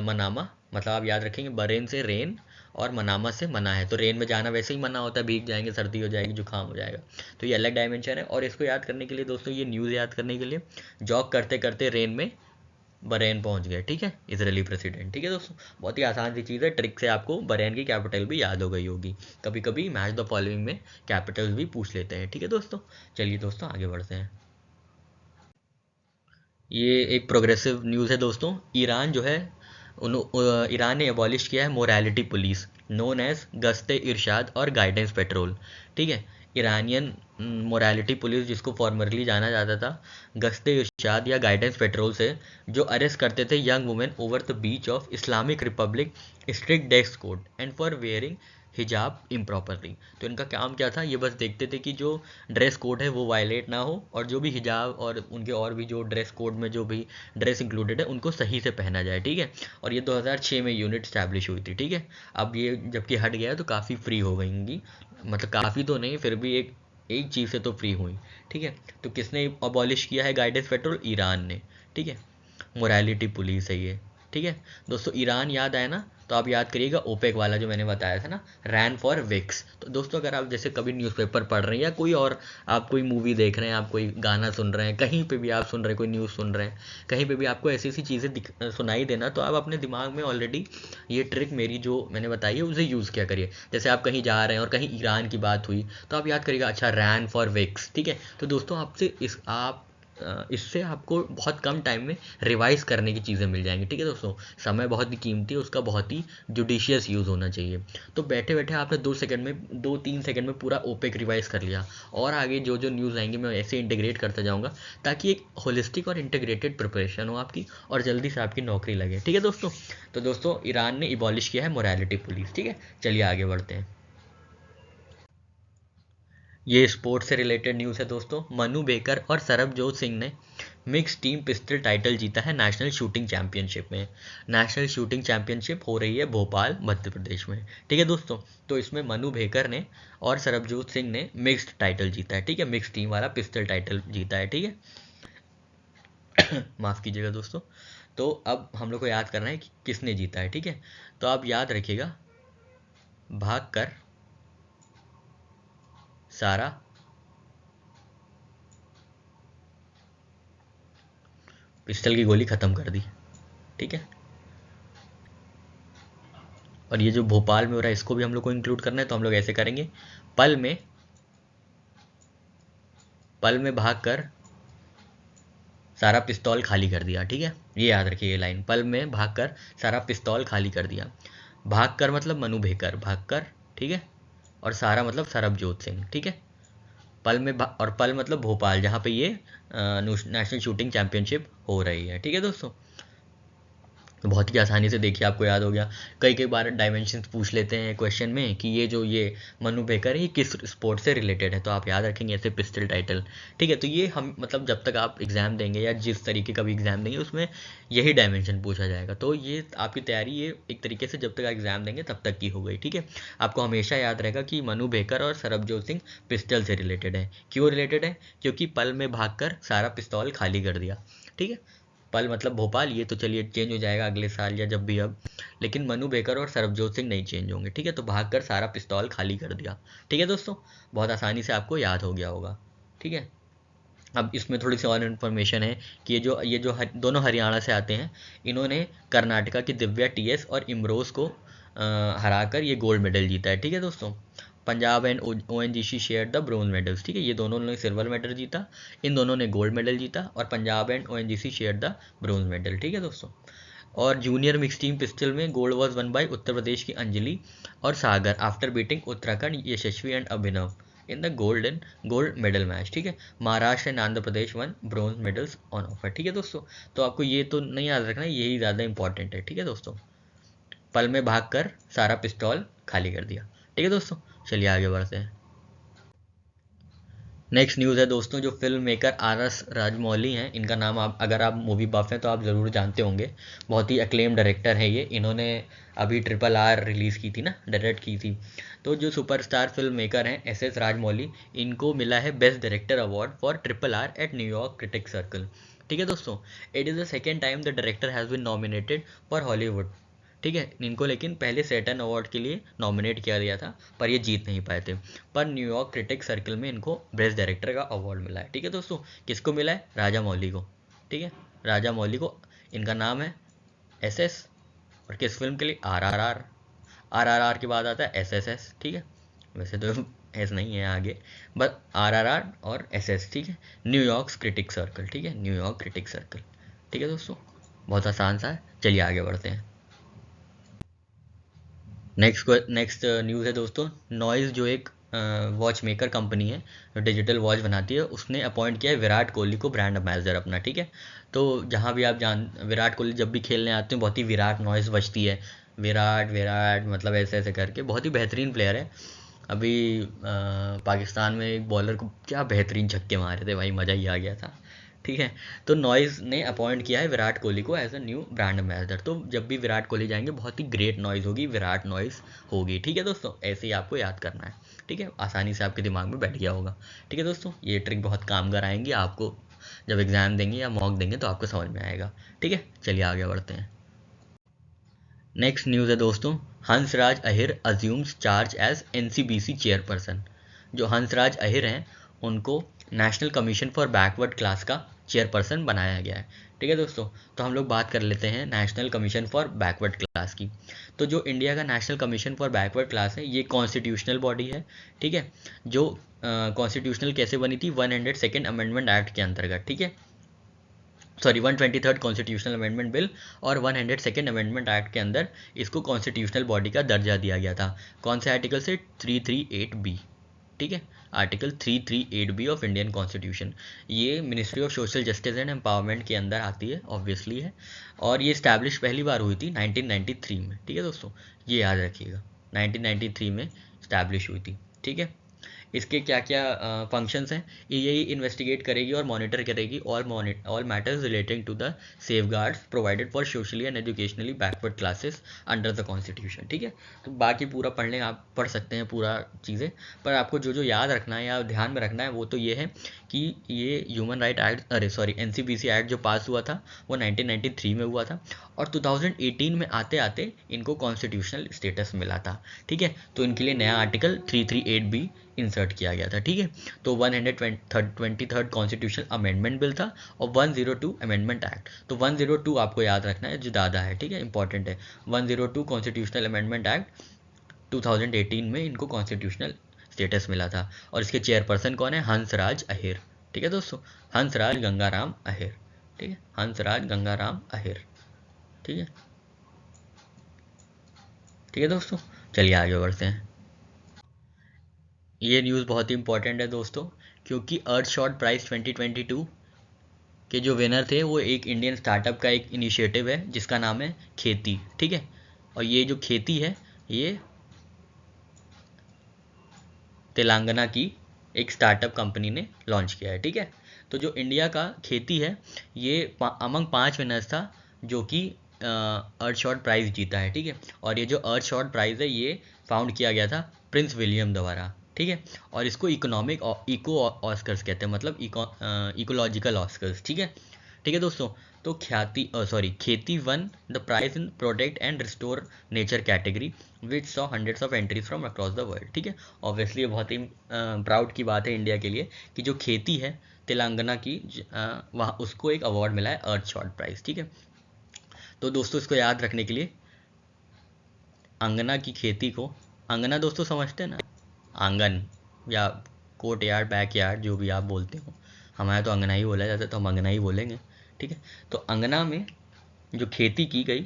मनामा, मतलब आप याद रखेंगे बहरीन से रेन और मनामा से मना है। तो रेन में जाना वैसे ही मना होता है, भीग जाएंगे, सर्दी हो जाएगी, जुकाम हो जाएगा। तो ये अलग डायमेंशन है, और इसको याद करने के लिए दोस्तों, ये न्यूज़ याद करने के लिए, जॉग करते करते रेन में बहरेन पहुंच गए। ठीक है, इजरायली प्रेसिडेंट। ठीक है दोस्तों, बहुत ही आसान सी चीज़ है, ट्रिक से आपको बहरेन की कैपिटल भी याद हो गई होगी। कभी कभी मैच द फॉलोइंग में कैपिटल्स भी पूछ लेते हैं। ठीक है दोस्तों, चलिए दोस्तों आगे बढ़ते हैं। ये एक प्रोग्रेसिव न्यूज़ है दोस्तों। ईरान जो है, ईरान ने एबॉलिश किया है मोरालिटी पुलिस, नोन एज गश्ते इरशाद और गाइडेंस पेट्रोल। ठीक है, ईरानियन मोरालिटी पुलिस, जिसको फॉर्मरली जाना जाता था गश्ते इरशाद या गाइडेंस पेट्रोल से, जो अरेस्ट करते थे young women over the beach of Islamic Republic, strict dress code and for wearing हिजाब इम्प्रॉपरली। तो इनका काम क्या था, ये बस देखते थे कि जो ड्रेस कोड है वो वायलेट ना हो, और जो भी हिजाब और उनके और भी जो ड्रेस कोड में जो भी ड्रेस इंक्लूडेड है उनको सही से पहना जाए। ठीक है, और ये 2006 में यूनिट स्टैब्लिश हुई थी। ठीक है, अब ये जबकि हट गया है तो काफ़ी फ्री हो गईंगी, मतलब काफ़ी तो नहीं, फिर भी एक एक चीज़ से तो फ्री हुई। ठीक है, तो किसने अबॉलिश किया है गाइडेंस पेट्रोल? ईरान ने। ठीक है, मोरालिटी पुलिस है ये। ठीक है दोस्तों, ईरान याद आया ना, तो आप याद करिएगा ओपेक वाला जो मैंने बताया था ना, रैन फॉर विक्स। तो दोस्तों अगर आप जैसे कभी न्यूज़पेपर पढ़ रहे हैं, या कोई और आप कोई मूवी देख रहे हैं, आप कोई गाना सुन रहे हैं, कहीं पे भी आप सुन रहे हैं, कोई न्यूज़ सुन रहे हैं, कहीं पे भी आपको ऐसी ऐसी चीज़ें सुनाई देना, तो आप अपने दिमाग में ऑलरेडी ये ट्रिक मेरी जो मैंने बताई है उसे यूज़ किया करिए। जैसे आप कहीं जा रहे हैं और कहीं ईरान की बात हुई, तो आप याद करिएगा अच्छा रैन फॉर विक्स। ठीक है, तो दोस्तों आपसे इससे आपको बहुत कम टाइम में रिवाइज करने की चीज़ें मिल जाएंगी। ठीक है दोस्तों, समय बहुत ही कीमती है, उसका बहुत ही जुडिशियस यूज़ होना चाहिए। तो बैठे बैठे आपने 2-3 सेकंड में पूरा ओपेक रिवाइज कर लिया, और आगे जो जो न्यूज़ आएंगे मैं ऐसे इंटीग्रेट करता जाऊँगा, ताकि एक होलिस्टिक और इंटीग्रेटेड प्रिपरेशन हो आपकी, और जल्दी से आपकी नौकरी लगे। ठीक है दोस्तों, तो दोस्तों ईरान ने इबॉलिश किया है मोरालिटी पुलिस। ठीक है, चलिए आगे बढ़ते हैं। ये स्पोर्ट्स से रिलेटेड न्यूज़ है दोस्तों। मनु बेकर और सरबजोत सिंह ने मिक्स टीम पिस्टल टाइटल जीता है नेशनल शूटिंग चैंपियनशिप में। नेशनल शूटिंग चैंपियनशिप हो रही है भोपाल मध्य प्रदेश में। ठीक है दोस्तों, तो इसमें मनु बेकर ने और सरबजोत सिंह ने मिक्स्ड टाइटल जीता है। ठीक है, मिक्स टीम वाला पिस्टल टाइटल जीता है। ठीक है माफ़ कीजिएगा दोस्तों। तो अब हम लोग को याद करना है कि किसने जीता है। ठीक है, तो आप याद रखिएगा, भाग कर सारा पिस्टल की गोली ख़त्म कर दी। ठीक है, और ये जो भोपाल में हो रहा है इसको भी हम लोग को इंक्लूड करना है, तो हम लोग ऐसे करेंगे, पल में पल में भाग कर सारा पिस्तौल खाली कर दिया। ठीक है, ये याद रखिए ये लाइन, पल में भाग कर सारा पिस्तौल खाली कर दिया। भाग कर मतलब मनु भेकर, भाग कर। ठीक है, और सारा मतलब सरबजोत सिंह। ठीक है, और पल मतलब भोपाल, जहाँ पे ये नेशनल शूटिंग चैंपियनशिप हो रही है। ठीक है दोस्तों, तो बहुत ही आसानी से देखिए आपको याद हो गया। कई कई बार डायमेंशंस पूछ लेते हैं क्वेश्चन में कि ये मनु बेकर है ये किस स्पोर्ट से रिलेटेड है, तो आप याद रखेंगे ऐसे पिस्टल टाइटल। ठीक है, तो ये हम मतलब जब तक आप एग्ज़ाम देंगे या जिस तरीके का भी एग्ज़ाम देंगे उसमें यही डायमेंशन पूछा जाएगा। तो ये आपकी तैयारी ये एक तरीके से जब तक एग्ज़ाम देंगे तब तक की हो गई। ठीक है, आपको हमेशा याद रहेगा कि मनु बेकर और सरबजोत सिंह पिस्टल से रिलेटेड है। क्यों रिलेटेड है? क्योंकि पल में भागकर सारा पिस्तौल खाली कर दिया। ठीक है, पल मतलब भोपाल, ये तो चलिए चेंज हो जाएगा अगले साल या जब भी अब, लेकिन मनु बेकर और सरबजोत सिंह नहीं चेंज होंगे। ठीक है, तो भागकर सारा पिस्तौल खाली कर दिया। ठीक है दोस्तों, बहुत आसानी से आपको याद हो गया होगा। ठीक है, अब इसमें थोड़ी सी और इन्फॉर्मेशन है कि ये जो दोनों हरियाणा से आते हैं, इन्होंने कर्नाटका की दिव्या टीएस और इमरोज को हराकर ये गोल्ड मेडल जीता है। ठीक है दोस्तों, Punjab and ONGC share the bronze medals. ठीक है, ये दोनों ने सिल्वर मेडल जीता, इन दोनों ने गोल्ड मेडल जीता, और Punjab and ONGC share the bronze medal. ठीक है दोस्तों, और जूनियर मिक्स टीम पिस्टल में gold was won by Uttar Pradesh की अंजलि और Sagar after beating Uttarakhand Yashasvi and Abhinav in the gold medal match. ठीक है, Maharashtra and Andhra Pradesh won bronze medals on offer. ठीक है दोस्तों, तो आपको ये तो नहीं याद रखना, यही ज़्यादा इंपॉर्टेंट है। ठीक है दोस्तों, पल में भागकर सारा पिस्तौल खाली कर दिया। ठीक है दोस्तों, चलिए आगे बढ़ते हैं। नेक्स्ट न्यूज़ है दोस्तों, जो फिल्म मेकर RS राजमौली हैं, इनका नाम आप अगर आप मूवी बफ हैं तो आप ज़रूर जानते होंगे। बहुत ही अक्लेम डायरेक्टर है ये, इन्होंने अभी RRR रिलीज़ की थी ना, डायरेक्ट की थी। तो जो सुपरस्टार फिल्म मेकर हैं SS राजमौली, इनको मिला है best director award for RRR eight New York critic circle. ठीक है दोस्तों, it is the second time the director has been nominated for Hollywood. ठीक है, इनको लेकिन पहले सैटर्न अवार्ड के लिए नॉमिनेट किया गया था, पर ये जीत नहीं पाए थे। पर न्यूयॉर्क क्रिटिक सर्कल में इनको बेस्ट डायरेक्टर का अवार्ड मिला है। ठीक है दोस्तों, किसको मिला है? राजा मौली को। ठीक है, राजा मौली को। इनका नाम है SS, और किस फिल्म के लिए? RRR। RRR के बाद आता है SSS। ठीक है, वैसे तो एस नहीं है आगे, बस RRR और SS। ठीक है, न्यूयॉर्क क्रिटिक सर्कल। ठीक है, न्यूयॉर्क क्रिटिक सर्कल। ठीक है दोस्तों, बहुत आसान सा है। चलिए आगे बढ़ते हैं। नेक्स्ट न्यूज़ है दोस्तों, नॉइज़ जो एक वॉच मेकर कंपनी है जो डिजिटल वॉच बनाती है, उसने अपॉइंट किया है विराट कोहली को ब्रांड एम्बेसडर अपना। ठीक है, तो जहाँ भी आप विराट कोहली जब भी खेलने आते हैं बहुत ही विराट नॉइज़ बजती है, विराट विराट मतलब ऐसे ऐसे करके। बहुत ही बेहतरीन प्लेयर है। अभी पाकिस्तान में एक बॉलर को क्या बेहतरीन छक्के मारे थे भाई, मज़ा ही आ गया था। ठीक है, तो नॉइज़ ने अपॉइंट किया है विराट कोहली को as a new brand ambassador. तो जब भी विराट कोहली जाएंगे बहुत ही ग्रेट नॉइज़ होगी, विराट नॉइज़ होगी। ठीक है दोस्तों, ऐसे ही आपको याद करना है। ठीक है, आसानी से आपके दिमाग में बैठ गया होगा। ठीक है दोस्तों, ये ट्रिक बहुत कामगार आएंगी आपको जब एग्ज़ाम देंगे या मॉक देंगे तो आपको समझ में आएगा। ठीक है, चलिए आगे बढ़ते हैं। नेक्स्ट न्यूज़ है दोस्तों, Hansraj Ahir assumes charge as NCBC chairperson. जो हंसराज अहिर हैं उनको national commission for backward class का चेयरपर्सन बनाया गया है। ठीक है दोस्तों, तो हम लोग बात कर लेते हैं national commission for backward class की। तो जो इंडिया का national commission for backward class है, ये कॉन्स्टिट्यूशनल बॉडी है। ठीक है, जो कॉन्स्टिट्यूशनल कैसे बनी थी? 102nd अमेंडमेंट एक्ट के अंतर्गत। ठीक है, sorry 123rd constitutional amendment bill और 102nd अमेंडमेंट एक्ट के अंदर इसको कॉन्स्टिट्यूशनल बॉडी का दर्जा दिया गया था। कौन से आर्टिकल से? 338B। ठीक है, article 338B of Indian constitution. ये ministry of social justice and empowerment के अंदर आती है, ऑब्वियसली है। और ये इस्टेब्लिश पहली बार हुई थी 1993 में। ठीक है दोस्तों, ये याद रखिएगा, 1993 में इस्टेब्लिश हुई थी। ठीक है, इसके क्या क्या फंक्शंस हैं? यही इन्वेस्टिगेट करेगी और मॉनिटर करेगी all matters relating to the safeguards provided for socially and educationally backward classes under the constitution. ठीक है, तो बाकी पूरा पढ़ने आप पढ़ सकते हैं पूरा चीज़ें, पर आपको जो जो याद रखना है या ध्यान में रखना है वो तो ये है कि ये ह्यूमन राइट एक्ट, अरे सॉरी NCBC एक्ट जो पास हुआ था वो 1993 में हुआ था, और 2018 में आते आते इनको कॉन्स्टिट्यूशनल स्टेटस मिला था। ठीक है, तो इनके लिए नया आर्टिकल 338B इंसर्ट किया गया था। ठीक है, तो 123rd कॉन्स्टिट्यूशनल अमेंडमेंट बिल था और 102 अमेंडमेंट एक्ट। तो 102 आपको याद रखना है, जो ज़्यादा है। ठीक है, इंपॉर्टेंट है। 102 कॉन्स्टिट्यूशनल अमेंडमेंट एक्ट 2018 में इनको कॉन्स्टिट्यूशनल स्टेटस मिला था, और इसके चेयरपर्सन कौन है? हंसराज अहिर। ठीक है दोस्तों, हंसराज गंगाराम अहिर। ठीक है, हंसराज गंगाराम अहिर। ठीक है, ठीक है दोस्तों, चलिए आगे बढ़ते हैं। ये न्यूज़ बहुत ही इंपॉर्टेंट है दोस्तों, क्योंकि अर्थ शॉट प्राइस 2022 के जो विनर थे वो एक इंडियन स्टार्टअप का एक इनिशिएटिव है जिसका नाम है खेती, ठीक है। और ये जो खेती है ये तेलंगाना की एक स्टार्टअप कंपनी ने लॉन्च किया है, ठीक है। तो जो इंडिया का खेती है ये अमंग 5 विनर्स था जो कि अर्थशॉट प्राइज़ जीता है, ठीक है। और ये जो अर्थशॉट प्राइज़ है ये फाउंड किया गया था प्रिंस विलियम द्वारा, ठीक है। और इसको इकोनॉमिक इको ऑस्कर्स कहते हैं, मतलब इकोलॉजिकल ऑस्कर्स, ठीक है। ठीक है दोस्तों, तो Kheyti won the prize in protect and restore nature category which saw hundreds of entries from across the world, ठीक है। ऑब्वियसली ये बहुत ही प्राउड की बात है इंडिया के लिए कि जो खेती है तेलंगाना की वहाँ उसको एक अवार्ड मिला है अर्थ शॉट प्राइज, ठीक है। तो दोस्तों इसको याद रखने के लिए अंगना की खेती को, अंगना दोस्तों समझते हैं ना, आंगन या कोर्ट यार्ड, बैक यार्ड, जो भी आप बोलते हो, हमारे तो अंगना ही बोला जाता है तो हम अंगना ही बोलेंगे, ठीक है। तो अंगना में जो खेती की गई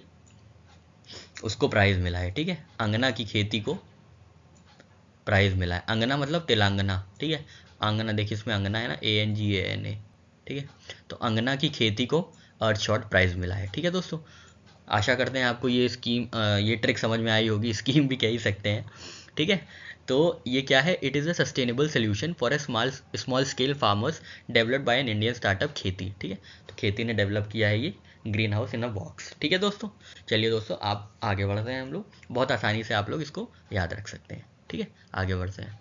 उसको प्राइज़ मिला है, ठीक है। अंगना की खेती को प्राइज़ मिला है। अंगना मतलब तेलंगाना, ठीक है। अंगना देखिए इसमें अंगना है ना, ANGANA, ठीक है। तो अंगना की खेती को अर्थशॉट प्राइज़ मिला है, ठीक है दोस्तों। आशा करते हैं आपको ये स्कीम ये ट्रिक समझ में आई होगी, स्कीम भी कह ही सकते हैं, ठीक है। तो ये क्या है, it is a sustainable solution for a small scale farmers developed by an Indian startup खेती, ठीक है। तो खेती ने डेवलप किया है ये green house in a box, ठीक है दोस्तों। चलिए दोस्तों आप आगे बढ़ते हैं, हम लोग बहुत आसानी से आप लोग इसको याद रख सकते हैं, ठीक है। आगे बढ़ते हैं।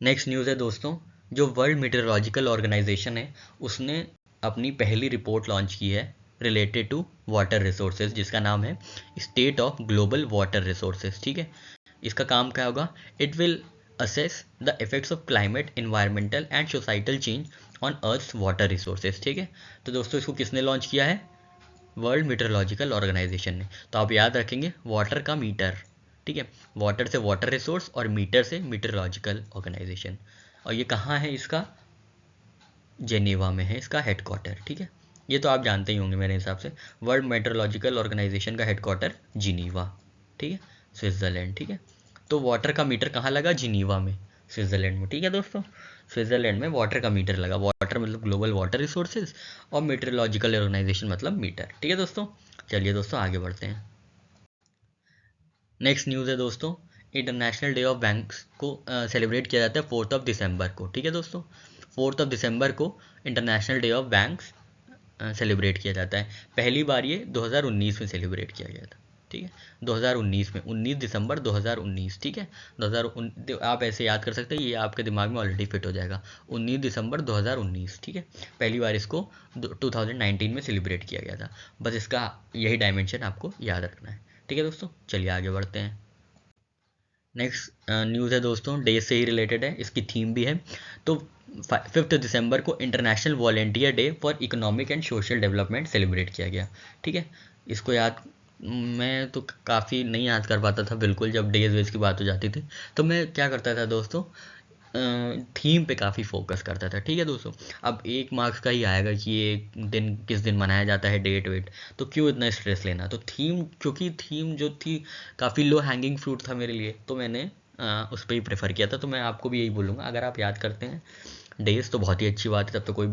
नेक्स्ट न्यूज़ है दोस्तों, जो वर्ल्ड मीटरोलॉजिकल ऑर्गेनाइजेशन है उसने अपनी पहली रिपोर्ट लॉन्च की है रिलेटेड टू वाटर रिसोर्सेज, जिसका नाम है state of global water resources, ठीक है। इसका काम क्या होगा, it will assess the effects of climate, environmental and societal change on earth's water resources, ठीक है। तो दोस्तों इसको किसने लॉन्च किया है, वर्ल्ड मीटरोलॉजिकल ऑर्गेनाइजेशन ने। तो आप याद रखेंगे वाटर का मीटर, ठीक है। वाटर से वाटर रिसोर्स और मीटर से मीटरोलॉजिकल ऑर्गेनाइजेशन। और ये कहाँ है, इसका जेनेवा में है इसका हेडक्वार्टर, ठीक है। ये तो आप जानते ही होंगे मेरे हिसाब से, वर्ल्ड मेट्रोलॉजिकल ऑर्गेनाइजेशन का हेडक्वार्टर जिनीवा, ठीक है, स्विट्ज़रलैंड, ठीक है। तो वाटर का मीटर कहाँ लगा, जिनीवा में, स्विट्ज़रलैंड में, ठीक है दोस्तों। स्विट्ज़रलैंड में वाटर का मीटर लगा, वाटर मतलब ग्लोबल वाटर रिसोर्सेज और मेट्रोलॉजिकल ऑर्गेनाइजेशन मतलब मीटर, ठीक है दोस्तों। चलिए दोस्तों आगे बढ़ते हैं। नेक्स्ट न्यूज़ है दोस्तों, इंटरनेशनल डे ऑफ बैंक्स को सेलिब्रेट किया जाता है 4 दिसंबर को, ठीक है दोस्तों। 4 दिसंबर को international day of banks celebrate किया जाता है। पहली बार ये 2019 में सेलिब्रेट किया गया था, ठीक है। 2019 में 19 दिसंबर 2019, ठीक है। 2019 आप ऐसे याद कर सकते हैं, ये आपके दिमाग में ऑलरेडी फिट हो जाएगा, 19 दिसंबर 2019, ठीक है। पहली बार इसको 2019 में सेलिब्रेट किया गया था, बस इसका यही डायमेंशन आपको याद रखना है, ठीक है दोस्तों। चलिए आगे बढ़ते हैं। नेक्स्ट न्यूज़ है दोस्तों, डे से ही रिलेटेड है, इसकी थीम भी है। तो 5 दिसंबर को international volunteer day for economic and social development celebrate किया गया, ठीक है। इसको याद मैं तो काफ़ी नहीं याद कर पाता था बिल्कुल, जब डेज वेज की बात हो जाती थी तो मैं क्या करता था दोस्तों, थीम पे काफ़ी फोकस करता था, ठीक है दोस्तों। अब 1 मार्क्स का ही आएगा कि ये दिन किस दिन मनाया जाता है, डेट वेट, तो क्यों इतना स्ट्रेस लेना। तो थीम, क्योंकि थीम जो थी काफ़ी लो हैंगिंग फ्रूट था मेरे लिए, तो मैंने उस पर ही प्रेफर किया था। तो मैं आपको भी यही बोलूँगा, अगर आप याद करते हैं डेज तो बहुत ही अच्छी बात है, तब तो कोई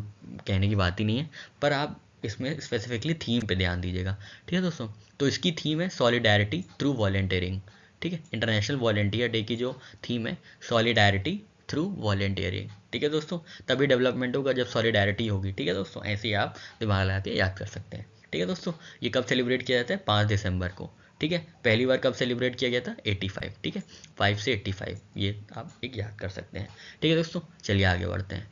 कहने की बात ही नहीं है, पर आप इसमें स्पेसिफिकली थीम पे ध्यान दीजिएगा, ठीक है दोस्तों। तो इसकी थीम है सॉलिडारिटी थ्रू वॉलेंटियरिंग, ठीक है। इंटरनेशनल वॉलेंटियर डे की जो थीम है सॉलिडारिटी थ्रू वॉलेंटियरिंग, ठीक है दोस्तों। तभी डेवलपमेंट होगा जब सॉलिडारिटी होगी, ठीक है दोस्तों। ऐसे ही आप दिमाग लगा के याद कर सकते हैं, ठीक है दोस्तों। ये कब सेलिब्रेट किया जाता है, 5 दिसंबर को, ठीक है। पहली बार कब सेलिब्रेट किया गया था, 85, ठीक है, 5 से 85, ये आप एक याद कर सकते हैं, ठीक है दोस्तों। चलिए आगे बढ़ते हैं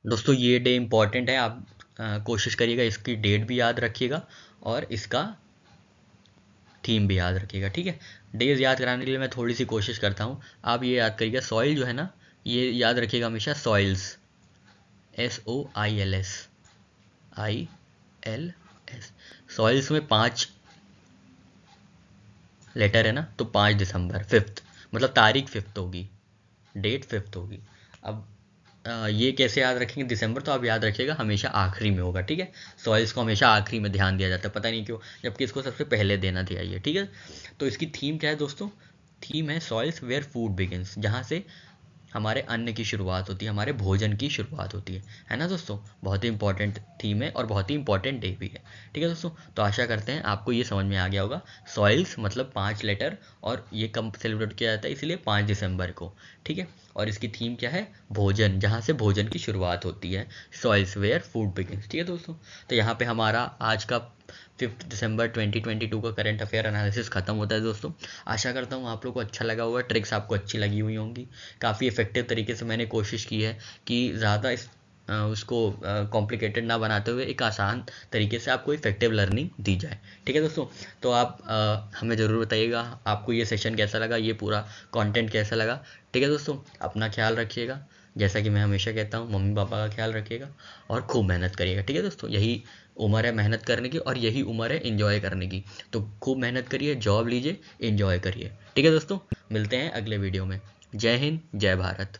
दोस्तों। ये डे इम्पॉर्टेंट है, आप कोशिश करिएगा इसकी डेट भी याद रखिएगा और इसका थीम भी याद रखिएगा, ठीक है। डेज याद कराने के लिए मैं थोड़ी सी कोशिश करता हूँ, आप ये याद करिएगा, सॉइल जो है ना, ये याद रखिएगा हमेशा, सॉइल्स, SOILS, ILS, सॉइल्स में 5 लेटर है ना, तो 5 दिसंबर, 5th, मतलब तारीख 5th होगी, डेट 5th होगी। अब ये कैसे याद रखेंगे, दिसंबर तो आप याद रखिएगा हमेशा आखिरी में होगा, ठीक है। सॉइल्स को हमेशा आखिरी में ध्यान दिया जाता है, पता नहीं क्यों, जबकि इसको सबसे पहले देना चाहिए, ठीक है। तो इसकी थीम क्या है दोस्तों, थीम है सॉइल्स वेयर फूड बिगिंस, जहाँ से हमारे अन्न की शुरुआत होती है, हमारे भोजन की शुरुआत होती है ना दोस्तों। बहुत ही इंपॉर्टेंट थीम है और बहुत ही इंपॉर्टेंट डे भी है। ठीक है दोस्तों, तो आशा करते हैं आपको ये समझ में आ गया होगा। सॉइल्स मतलब 5 लेटर, और ये कब सेलिब्रेट किया जाता है, इसलिए 5 दिसंबर को। ठीक है, और इसकी थीम क्या है, भोजन, जहाँ से भोजन की शुरुआत होती है, सॉइल्स वेयर फूड बिगिंस। ठीक है दोस्तों, तो यहाँ पे हमारा आज का 5 दिसंबर 2022 का करंट अफेयर एनालिसिस खत्म होता है दोस्तों। आशा करता हूँ आप लोग को अच्छा लगा होगा, ट्रिक्स आपको अच्छी लगी हुई होंगी। काफ़ी इफेक्टिव तरीके से मैंने कोशिश की है कि ज़्यादा उसको कॉम्प्लिकेटेड ना बनाते हुए एक आसान तरीके से आपको इफेक्टिव लर्निंग दी जाए। ठीक है दोस्तों, तो आप हमें ज़रूर बताइएगा आपको ये सेशन कैसा लगा, ये पूरा कंटेंट कैसा लगा। ठीक है दोस्तों, अपना ख्याल रखिएगा, जैसा कि मैं हमेशा कहता हूँ, मम्मी पापा का ख्याल रखिएगा और खूब मेहनत करिएगा। ठीक है दोस्तों, यही उम्र है मेहनत करने की, और यही उम्र है एंजॉय करने की। तो खूब मेहनत करिए, जॉब लीजिए, एंजॉय करिए। ठीक है दोस्तों, मिलते हैं अगले वीडियो में। जय हिंद, जय भारत।